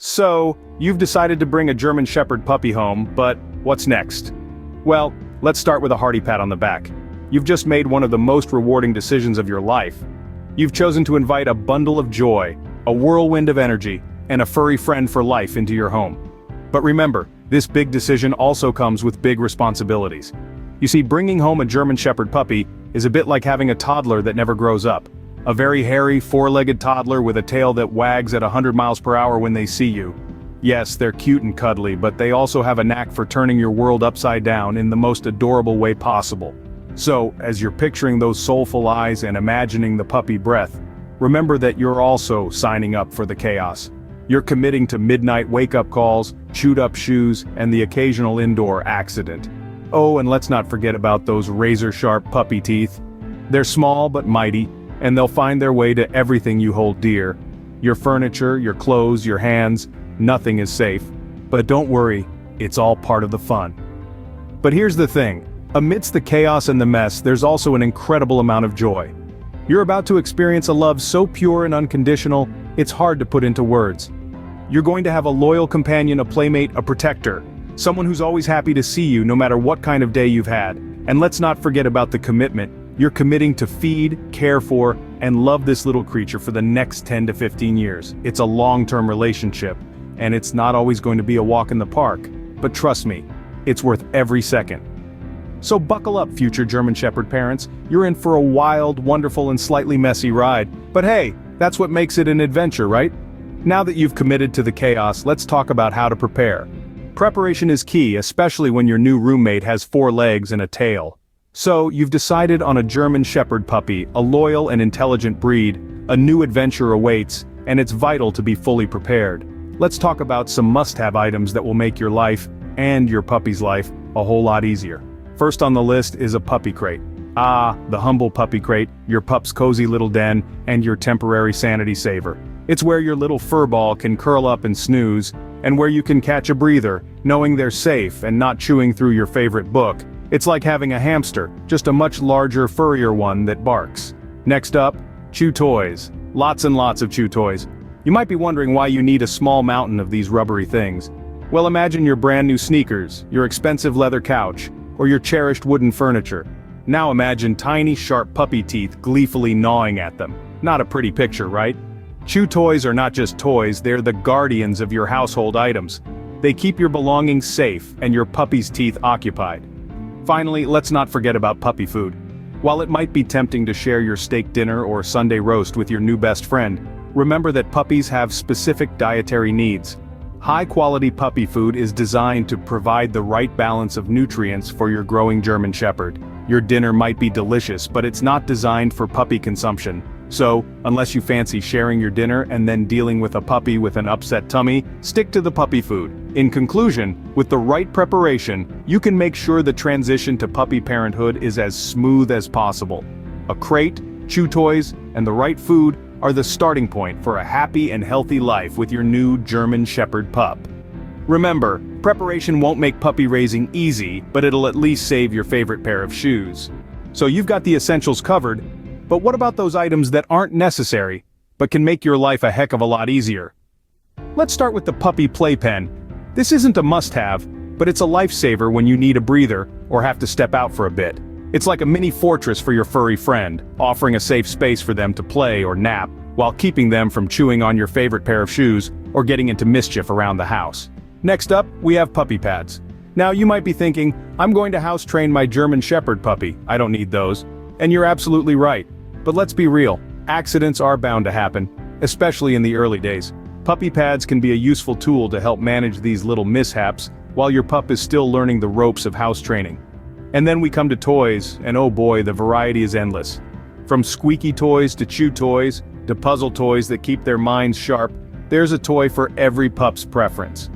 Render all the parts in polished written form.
So, you've decided to bring a German Shepherd puppy home, but what's next? Well, let's start with a hearty pat on the back. You've just made one of the most rewarding decisions of your life. You've chosen to invite a bundle of joy, a whirlwind of energy, and a furry friend for life into your home. But remember, this big decision also comes with big responsibilities. You see, bringing home a German Shepherd puppy is a bit like having a toddler that never grows up. A very hairy, four-legged toddler with a tail that wags at 100 miles per hour when they see you. Yes, they're cute and cuddly, but they also have a knack for turning your world upside down in the most adorable way possible. So, as you're picturing those soulful eyes and imagining the puppy breath, remember that you're also signing up for the chaos. You're committing to midnight wake-up calls, chewed-up shoes, and the occasional indoor accident. Oh, and let's not forget about those razor-sharp puppy teeth. They're small but mighty, and they'll find their way to everything you hold dear. Your furniture, your clothes, your hands, nothing is safe. But don't worry, it's all part of the fun. But here's the thing, amidst the chaos and the mess, there's also an incredible amount of joy. You're about to experience a love so pure and unconditional, it's hard to put into words. You're going to have a loyal companion, a playmate, a protector, someone who's always happy to see you no matter what kind of day you've had. And let's not forget about the commitment. You're committing to feed, care for, and love this little creature for the next 10 to 15 years. It's a long-term relationship, and it's not always going to be a walk in the park. But trust me, it's worth every second. So buckle up, future German Shepherd parents. You're in for a wild, wonderful, and slightly messy ride. But hey, that's what makes it an adventure, right? Now that you've committed to the chaos, let's talk about how to prepare. Preparation is key, especially when your new roommate has 4 legs and a tail. So, you've decided on a German Shepherd puppy, a loyal and intelligent breed. A new adventure awaits, and it's vital to be fully prepared. Let's talk about some must-have items that will make your life, and your puppy's life, a whole lot easier. First on the list is a puppy crate. Ah, the humble puppy crate, your pup's cozy little den, and your temporary sanity saver. It's where your little furball can curl up and snooze, and where you can catch a breather, knowing they're safe and not chewing through your favorite book. It's like having a hamster, just a much larger, furrier one that barks. Next up, chew toys. Lots and lots of chew toys. You might be wondering why you need a small mountain of these rubbery things. Well, imagine your brand new sneakers, your expensive leather couch, or your cherished wooden furniture. Now imagine tiny, sharp puppy teeth gleefully gnawing at them. Not a pretty picture, right? Chew toys are not just toys, they're the guardians of your household items. They keep your belongings safe and your puppy's teeth occupied. Finally, let's not forget about puppy food. While it might be tempting to share your steak dinner or Sunday roast with your new best friend, remember that puppies have specific dietary needs. High-quality puppy food is designed to provide the right balance of nutrients for your growing German Shepherd. Your dinner might be delicious, but it's not designed for puppy consumption. So, unless you fancy sharing your dinner and then dealing with a puppy with an upset tummy, stick to the puppy food. In conclusion, with the right preparation, you can make sure the transition to puppy parenthood is as smooth as possible. A crate, chew toys, and the right food are the starting point for a happy and healthy life with your new German Shepherd pup. Remember, preparation won't make puppy raising easy, but it'll at least save your favorite pair of shoes. So you've got the essentials covered. But what about those items that aren't necessary, but can make your life a heck of a lot easier? Let's start with the puppy playpen. This isn't a must-have, but it's a lifesaver when you need a breather or have to step out for a bit. It's like a mini fortress for your furry friend, offering a safe space for them to play or nap, while keeping them from chewing on your favorite pair of shoes or getting into mischief around the house. Next up, we have puppy pads. Now you might be thinking, I'm going to house train my German Shepherd puppy, I don't need those. And you're absolutely right. But let's be real, accidents are bound to happen, especially in the early days. Puppy pads can be a useful tool to help manage these little mishaps while your pup is still learning the ropes of house training. And then we come to toys, and oh boy, the variety is endless. From squeaky toys to chew toys, to puzzle toys that keep their minds sharp, there's a toy for every pup's preference.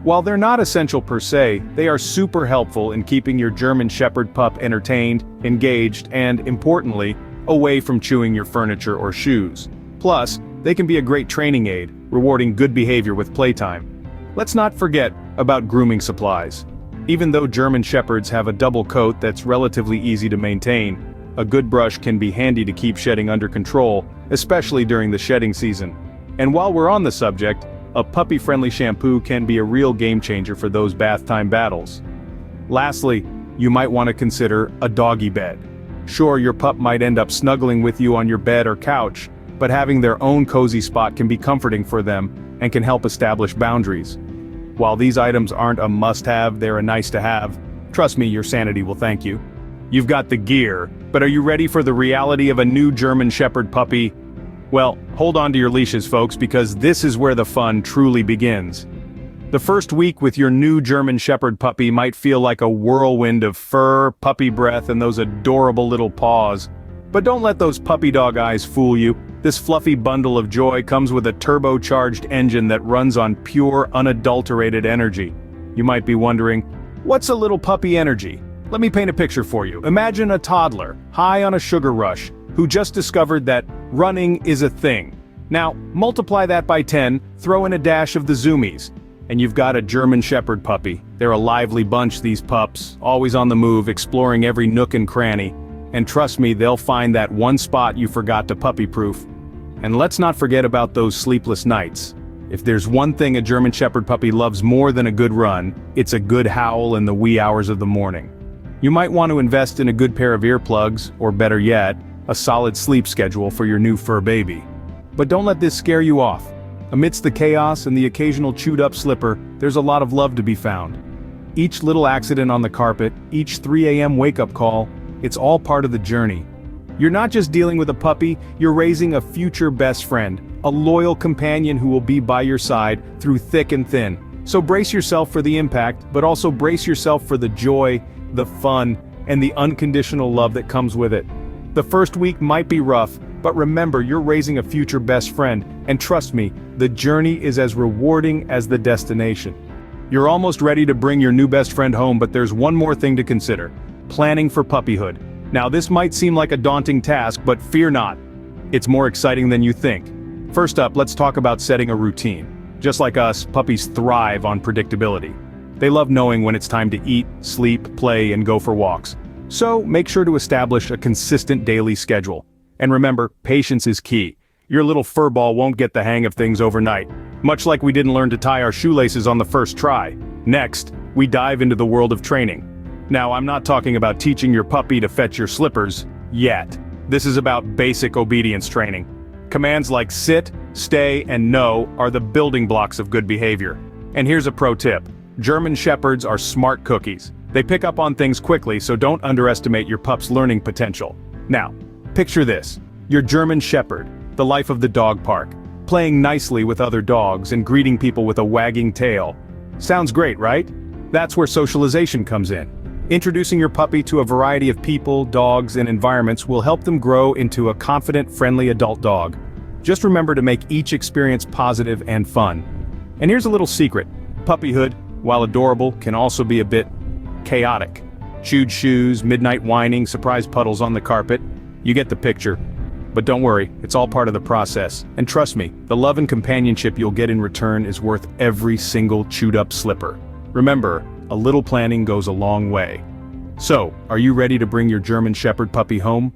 While they're not essential per se, they are super helpful in keeping your German Shepherd pup entertained, engaged, and, importantly, away from chewing your furniture or shoes. Plus, they can be a great training aid, rewarding good behavior with playtime. Let's not forget about grooming supplies. Even though German Shepherds have a double coat that's relatively easy to maintain, a good brush can be handy to keep shedding under control, especially during the shedding season. And while we're on the subject, a puppy-friendly shampoo can be a real game-changer for those bath time battles. Lastly, you might want to consider a doggy bed. Sure, your pup might end up snuggling with you on your bed or couch, but having their own cozy spot can be comforting for them and can help establish boundaries. While these items aren't a must-have, they're a nice-to-have. Trust me, your sanity will thank you. You've got the gear, but are you ready for the reality of a new German Shepherd puppy? Well, hold on to your leashes, folks, because this is where the fun truly begins. The first week with your new German Shepherd puppy might feel like a whirlwind of fur, puppy breath, and those adorable little paws. But don't let those puppy dog eyes fool you. This fluffy bundle of joy comes with a turbocharged engine that runs on pure, unadulterated energy. You might be wondering, what's a little puppy energy? Let me paint a picture for you. Imagine a toddler, high on a sugar rush, who just discovered that running is a thing. Now, multiply that by 10, throw in a dash of the zoomies, and you've got a German Shepherd puppy. They're a lively bunch, these pups, always on the move, exploring every nook and cranny. And trust me, they'll find that one spot you forgot to puppy-proof. And let's not forget about those sleepless nights. If there's one thing a German Shepherd puppy loves more than a good run, it's a good howl in the wee hours of the morning. You might want to invest in a good pair of earplugs, or better yet, a solid sleep schedule for your new fur baby. But don't let this scare you off. Amidst the chaos and the occasional chewed-up slipper, there's a lot of love to be found. Each little accident on the carpet, each 3 a.m. wake-up call, it's all part of the journey. You're not just dealing with a puppy, you're raising a future best friend, a loyal companion who will be by your side through thick and thin. So brace yourself for the impact, but also brace yourself for the joy, the fun, and the unconditional love that comes with it. The first week might be rough, but remember, you're raising a future best friend, and trust me, the journey is as rewarding as the destination. You're almost ready to bring your new best friend home, but there's one more thing to consider: planning for puppyhood. Now, this might seem like a daunting task, but fear not. It's more exciting than you think. First up, let's talk about setting a routine. Just like us, puppies thrive on predictability. They love knowing when it's time to eat, sleep, play, and go for walks. So, make sure to establish a consistent daily schedule. And remember, patience is key. Your little furball won't get the hang of things overnight, much like we didn't learn to tie our shoelaces on the first try. Next, we dive into the world of training. Now, I'm not talking about teaching your puppy to fetch your slippers, yet. This is about basic obedience training. Commands like sit, stay, and no are the building blocks of good behavior. And here's a pro tip: German Shepherds are smart cookies. They pick up on things quickly, so don't underestimate your pup's learning potential. Now, picture this: your German Shepherd, the life of the dog park, playing nicely with other dogs and greeting people with a wagging tail. Sounds great, right? That's where socialization comes in. Introducing your puppy to a variety of people, dogs, and environments will help them grow into a confident, friendly adult dog. Just remember to make each experience positive and fun. And here's a little secret: puppyhood, while adorable, can also be a bit chaotic. Chewed shoes, midnight whining, surprise puddles on the carpet. You get the picture. But don't worry, it's all part of the process. And trust me, the love and companionship you'll get in return is worth every single chewed-up slipper. Remember, a little planning goes a long way. So, are you ready to bring your German Shepherd puppy home?